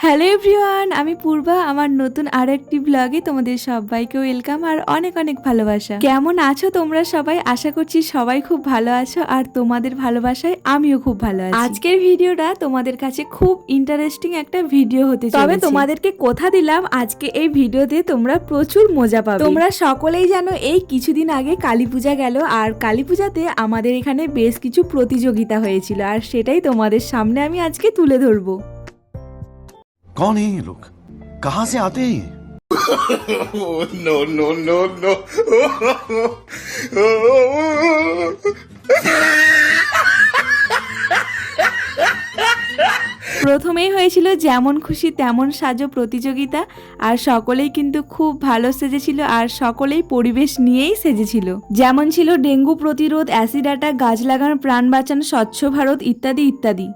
Hello everyone, আমি পূর্বা। আমার নতুন আরো একটি ব্লগে তোমাদের সবাইকে ওয়েলকাম আর অনেক অনেক ভালোবাসা। কেমন আছো তোমরা সবাই? আশা করছি সবাই খুব ভালো আছো আর তোমাদের ভালোবাসায় আমিও খুব ভালো আছি। আজকের ভিডিওটা তোমাদের কাছে খুব ইন্টারেস্টিং একটা ভিডিও হতে চলেছে। তবে তোমাদেরকে কথা দিলাম আজকে এই ভিডিওতে তোমরা প্রচুর মজা পাবে। তোমরা সকলেই জানো এই কিছুদিন আগে কালী পূজা গেল আর কালী পূজাতে আমাদের এখানে বেশ কিছু প্রতিযোগিতা হয়েছিল আর সেটাই তোমাদের সামনে আমি আজকে তুলে ধরবো। कौन है ये लोग? कहां से आते हैं ये? No no no no. প্রথমেই হয়েছিল যেমন খুশি তেমন সাজো প্রতিযোগিতা আর সকলেই কিন্তু খুব ভালো সেজেছিল আর সকলেই পরিবেশ নিয়েই সেজেছিল। যেমন ছিল ডেঙ্গু প্রতিরোধ, অ্যাসিড অ্যাটাক, গাছ লাগান, প্রাণ বাঁচান, স্বচ্ছ ভারত ইত্যাদি ইত্যাদি।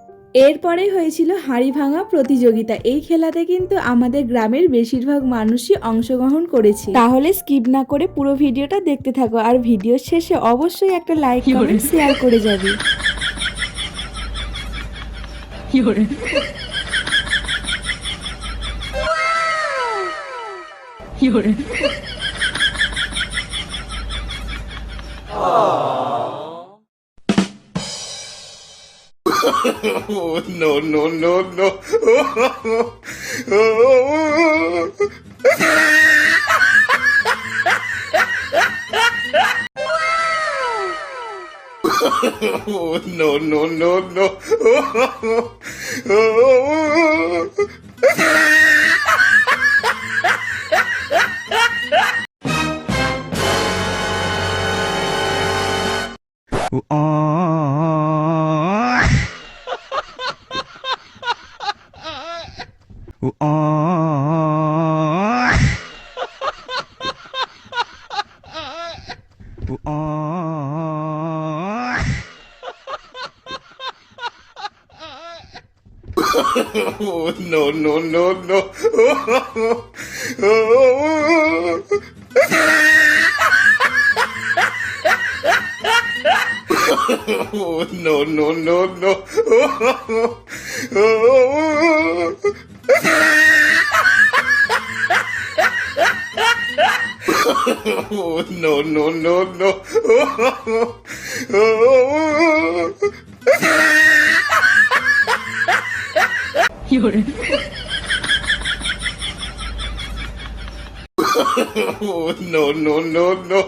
এরপরে হয়েছিল হাড়ি ভাঙা প্রতিযোগিতা। এই খেলাতে কিন্তু আমাদের গ্রামের বেশিরভাগ মানুষই অংশগ্রহণ করেছে। তাহলে স্কিপ না করে পুরো ভিডিওটা দেখতে থাকো আর ভিডিওর শেষে অবশ্যই একটা লাইক কমেন্ট শেয়ার করে যাবে। No no no no. No no no no. No no no no। No no no no। No no no no।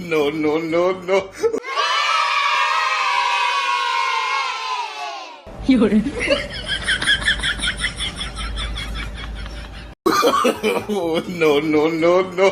No no no no। No no no no। No no no no।